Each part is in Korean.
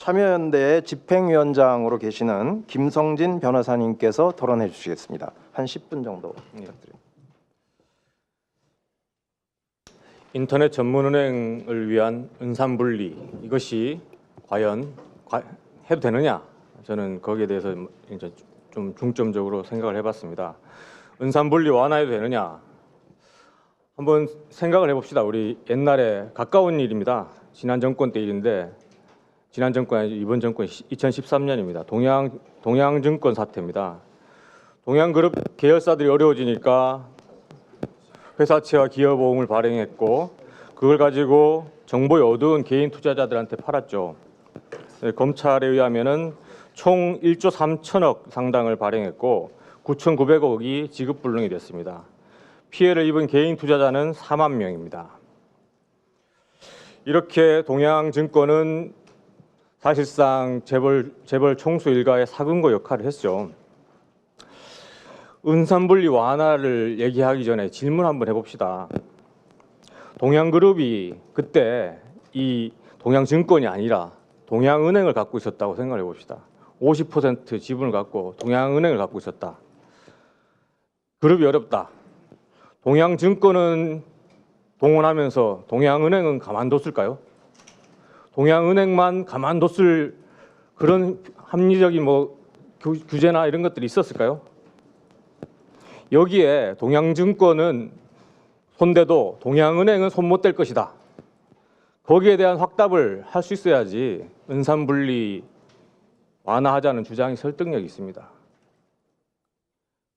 참여연대의 집행위원장으로 계시는 김성진 변호사님께서 토론해 주시겠습니다. 한 10분 정도 부탁드립니다. 인터넷 전문은행을 위한 은산분리, 이것이 과연 해도 되느냐? 저는 거기에 대해서 이제 좀 중점적으로 생각을 해봤습니다. 은산분리 완화해도 되느냐? 한번 생각을 해봅시다. 우리 옛날에 가까운 일입니다. 지난 정권 때 일인데, 지난 정권 아니죠. 이번 정권 2013년입니다. 동양증권 사태입니다. 동양그룹 계열사들이 어려워지니까 회사채와 기여보험을 발행했고, 그걸 가지고 정보에 어두운 개인 투자자들한테 팔았죠. 검찰에 의하면은 총 1조 3천억 상당을 발행했고 9,900억이 지급불능이 됐습니다. 피해를 입은 개인 투자자는 4만 명입니다. 이렇게 동양증권은 사실상 재벌 총수 일가의 사금고 역할을 했죠. 은산분리 완화를 얘기하기 전에 질문 한번 해봅시다. 동양그룹이 그때 이 동양증권이 아니라 동양은행을 갖고 있었다고 생각해 봅시다. 50% 지분을 갖고 동양은행을 갖고 있었다. 그룹이 어렵다. 동양증권은 동원하면서 동양은행은 가만뒀을까요? 동양은행만 가만뒀을 그런 합리적인 규제나 이런 것들이 있었을까요? 여기에 동양증권은 손대도 동양은행은 손 못 댈 것이다. 거기에 대한 확답을 할 수 있어야지 은산분리 완화하자는 주장이 설득력이 있습니다.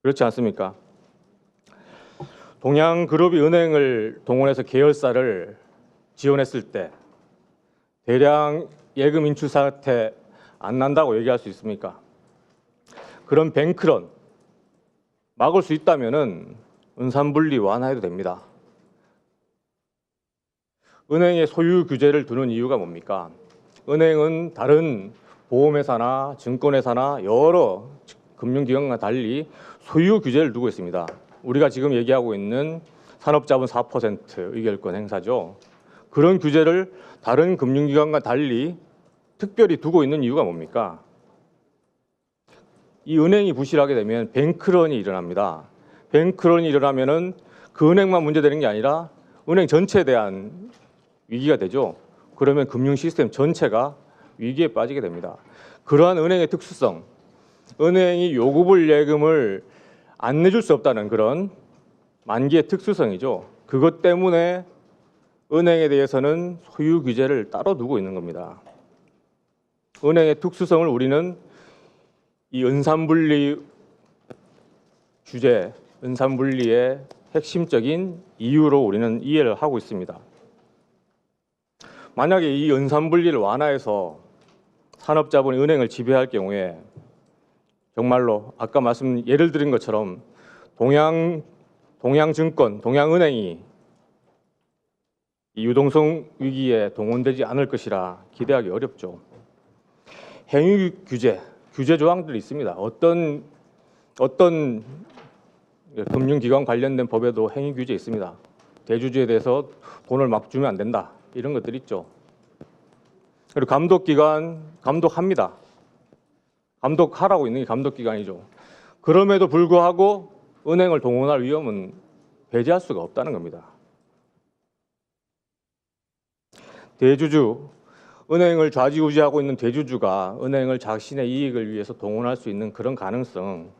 그렇지 않습니까? 동양그룹이 은행을 동원해서 계열사를 지원했을 때 대량 예금 인출 사태 안 난다고 얘기할 수 있습니까? 그런 뱅크런 막을 수 있다면은 은산분리 완화해도 됩니다. 은행의 소유 규제를 두는 이유가 뭡니까? 은행은 다른 보험회사나 증권회사나 여러 금융기관과 달리 소유 규제를 두고 있습니다. 우리가 지금 얘기하고 있는 산업자본 4% 의결권 행사죠. 그런 규제를 다른 금융기관과 달리 특별히 두고 있는 이유가 뭡니까? 이 은행이 부실하게 되면 뱅크런이 일어납니다. 뱅크런이 일어나면은 그 은행만 문제되는 게 아니라 은행 전체에 대한 위기가 되죠. 그러면 금융 시스템 전체가 위기에 빠지게 됩니다. 그러한 은행의 특수성, 은행이 요구불 예금을 안 내줄 수 없다는 그런 만기의 특수성이죠. 그것 때문에 은행에 대해서는 소유 규제를 따로 두고 있는 겁니다. 은행의 특수성을 우리는 이 은산분리 규제, 은산분리의 핵심적인 이유로 우리는 이해를 하고 있습니다. 만약에 이 은산분리를 완화해서 산업자본이 은행을 지배할 경우에 정말로 아까 예를 드린 것처럼 동양증권, 동양은행이 이 유동성 위기에 동원되지 않을 것이라 기대하기 어렵죠. 행위 규제 조항들이 있습니다. 어떤 금융기관 관련된 법에도 행위 규제 있습니다. 대주주에 대해서 돈을 막 주면 안 된다. 이런 것들 있죠. 그리고 감독기관 감독합니다. 감독하라고 있는 게 감독기관이죠. 그럼에도 불구하고 은행을 동원할 위험은 배제할 수가 없다는 겁니다. 대주주, 은행을 좌지우지하고 있는 대주주가 은행을 자신의 이익을 위해서 동원할 수 있는 그런 가능성,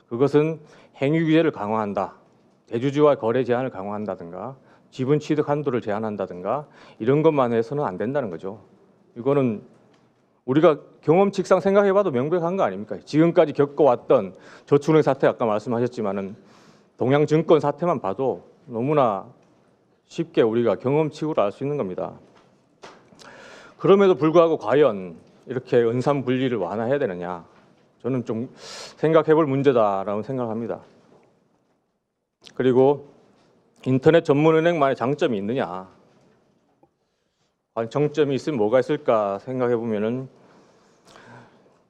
그것은 행위 규제를 강화한다. 대주주와 거래 제한을 강화한다든가 지분 취득 한도를 제한한다든가 이런 것만 해서는 안 된다는 거죠. 이거는 우리가 경험칙상 생각해봐도 명백한 거 아닙니까? 지금까지 겪어왔던 저축은행 사태 아까 말씀하셨지만은 동양증권 사태만 봐도 너무나 쉽게 우리가 경험칙으로 알 수 있는 겁니다. 그럼에도 불구하고 과연 이렇게 은산분리를 완화해야 되느냐? 저는 좀 생각해볼 문제다라고 생각합니다. 그리고 인터넷 전문은행만의 장점이 있느냐? 정점이 있으면 뭐가 있을까 생각해 보면은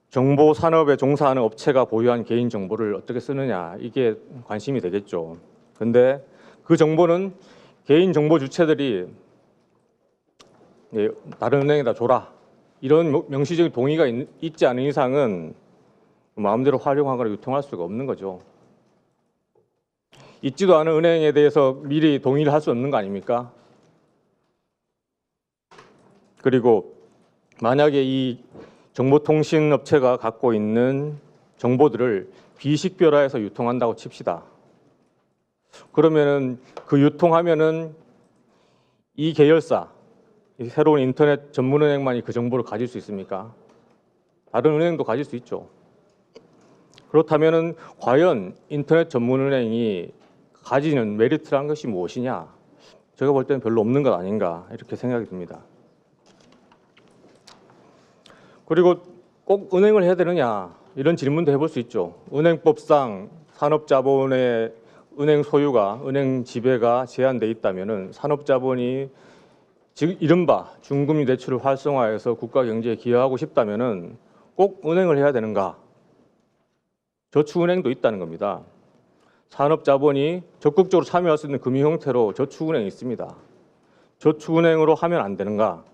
정보 산업에 종사하는 업체가 보유한 개인 정보를 어떻게 쓰느냐 이게 관심이 되겠죠. 근데 그 정보는 개인 정보 주체들이 다른 은행에다 줘라 이런 명시적인 동의가 있지 않은 이상은 마음대로 활용하거나 유통할 수가 없는 거죠. 있지도 않은 은행에 대해서 미리 동의를 할 수 없는 거 아닙니까? 그리고 만약에 이 정보통신업체가 갖고 있는 정보들을 비식별화해서 유통한다고 칩시다. 그러면은 그 유통하면은 이 계열사, 이 새로운 인터넷 전문은행만이 그 정보를 가질 수 있습니까? 다른 은행도 가질 수 있죠. 그렇다면은 과연 인터넷 전문은행이 가지는 메리트란 것이 무엇이냐? 제가 볼 때는 별로 없는 것 아닌가 이렇게 생각이 듭니다. 그리고 꼭 은행을 해야 되느냐 이런 질문도 해볼 수 있죠. 은행법상 산업자본의 은행 소유가 은행 지배가 제한돼 있다면은 산업자본이 즉 이른바 중금리 대출을 활성화해서 국가 경제에 기여하고 싶다면은 꼭 은행을 해야 되는가? 저축은행도 있다는 겁니다. 산업자본이 적극적으로 참여할 수 있는 금융 형태로 저축은행이 있습니다. 저축은행으로 하면 안 되는가?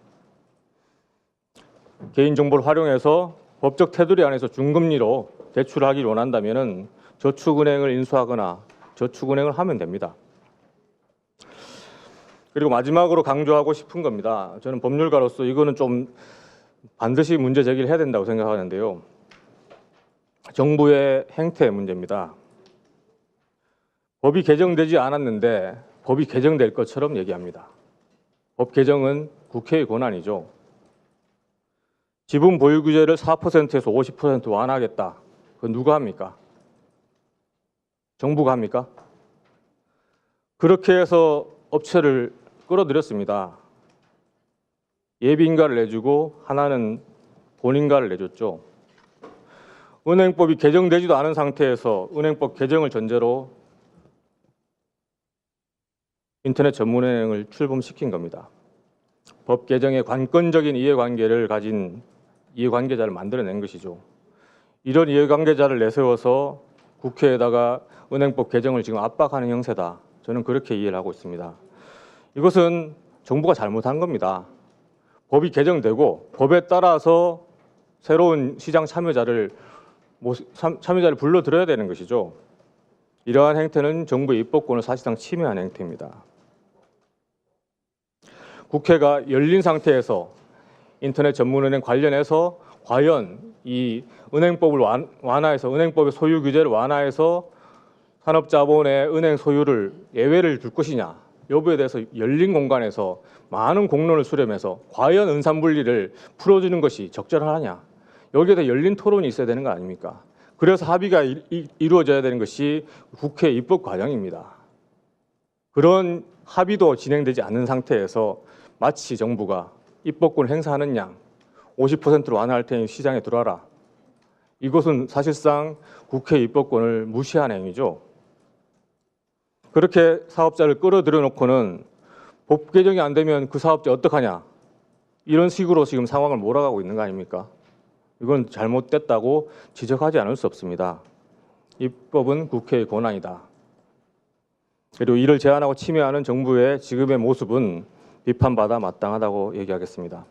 개인정보를 활용해서 법적 테두리 안에서 중금리로 대출을 하기를 원한다면은 저축은행을 인수하거나 저축은행을 하면 됩니다. 그리고 마지막으로 강조하고 싶은 겁니다. 저는 법률가로서 이거는 좀 반드시 문제 제기를 해야 된다고 생각하는데요. 정부의 행태 문제입니다. 법이 개정되지 않았는데 법이 개정될 것처럼 얘기합니다. 법 개정은 국회의 권한이죠. 지분 보유 규제를 4%에서 50% 완화하겠다. 그건 누가 합니까? 정부가 합니까? 그렇게 해서 업체를 끌어들였습니다. 예비인가를 내주고 하나는 본인가를 내줬죠. 은행법이 개정되지도 않은 상태에서 은행법 개정을 전제로 인터넷 전문은행을 출범시킨 겁니다. 법 개정에 관건적인 이해관계를 가진 이해관계자를 만들어낸 것이죠. 이런 이해관계자를 내세워서 국회에다가 은행법 개정을 지금 압박하는 형세다. 저는 그렇게 이해를 하고 있습니다. 이것은 정부가 잘못한 겁니다. 법이 개정되고 법에 따라서 새로운 시장 참여자를 불러들여야 되는 것이죠. 이러한 행태는 정부의 입법권을 사실상 침해한 행태입니다. 국회가 열린 상태에서 인터넷 전문은행 관련해서 과연 이 은행법을 완화해서 은행법의 소유 규제를 완화해서 산업자본의 은행 소유를 예외를 둘 것이냐 여부에 대해서 열린 공간에서 많은 공론을 수렴해서 과연 은산분리를 풀어주는 것이 적절하냐 여기에 대해 열린 토론이 있어야 되는 거 아닙니까? 그래서 합의가 이루어져야 되는 것이 국회 입법 과정입니다. 그런 합의도 진행되지 않는 상태에서 마치 정부가 입법권을 행사하는 양 50%로 완화할 테니 시장에 들어와라. 이것은 사실상 국회 입법권을 무시한 행위죠. 그렇게 사업자를 끌어들여 놓고는 법 개정이 안 되면 그 사업자 어떡하냐. 이런 식으로 지금 상황을 몰아가고 있는 거 아닙니까? 이건 잘못됐다고 지적하지 않을 수 없습니다. 입법은 국회의 권한이다. 그리고 이를 제한하고 침해하는 정부의 지금의 모습은 비판받아 마땅하다고 얘기하겠습니다.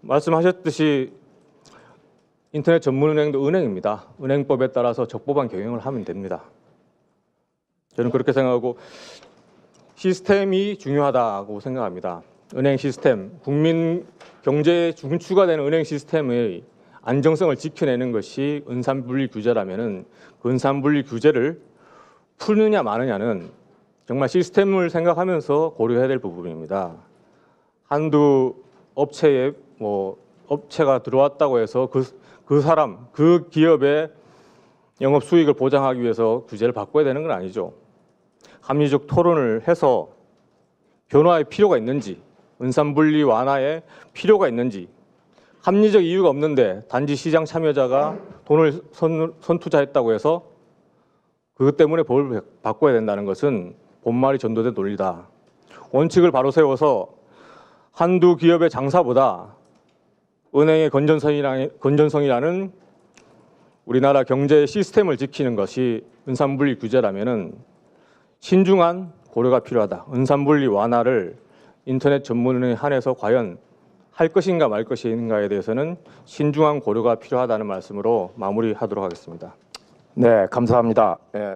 말씀하셨듯이 인터넷 전문은행도 은행입니다. 은행법에 따라서 적법한 경영을 하면 됩니다. 저는 그렇게 생각하고 시스템이 중요하다고 생각합니다. 은행 시스템, 국민 경제의 중추가 되는 은행 시스템의 안정성을 지켜내는 것이 은산분리 규제라면은 그 은산분리 규제를 풀느냐 마느냐는 정말 시스템을 생각하면서 고려해야 될 부분입니다. 한두 업체에 업체가 들어왔다고 해서 그 기업의 영업 수익을 보장하기 위해서 규제를 바꿔야 되는 건 아니죠. 합리적 토론을 해서 변화의 필요가 있는지, 은산분리 완화에 필요가 있는지, 합리적 이유가 없는데 단지 시장 참여자가 돈을 선투자했다고 해서 그것 때문에 법을 바꿔야 된다는 것은 본말이 전도된 논리다. 원칙을 바로 세워서 한두 기업의 장사보다 은행의 건전성이라는 우리나라 경제 시스템을 지키는 것이 은산분리 규제라면은 신중한 고려가 필요하다. 은산분리 완화를 인터넷 전문은행에 한해서 과연 할 것인가 말 것인가에 대해서는 신중한 고려가 필요하다는 말씀으로 마무리하도록 하겠습니다. 네, 감사합니다. 예,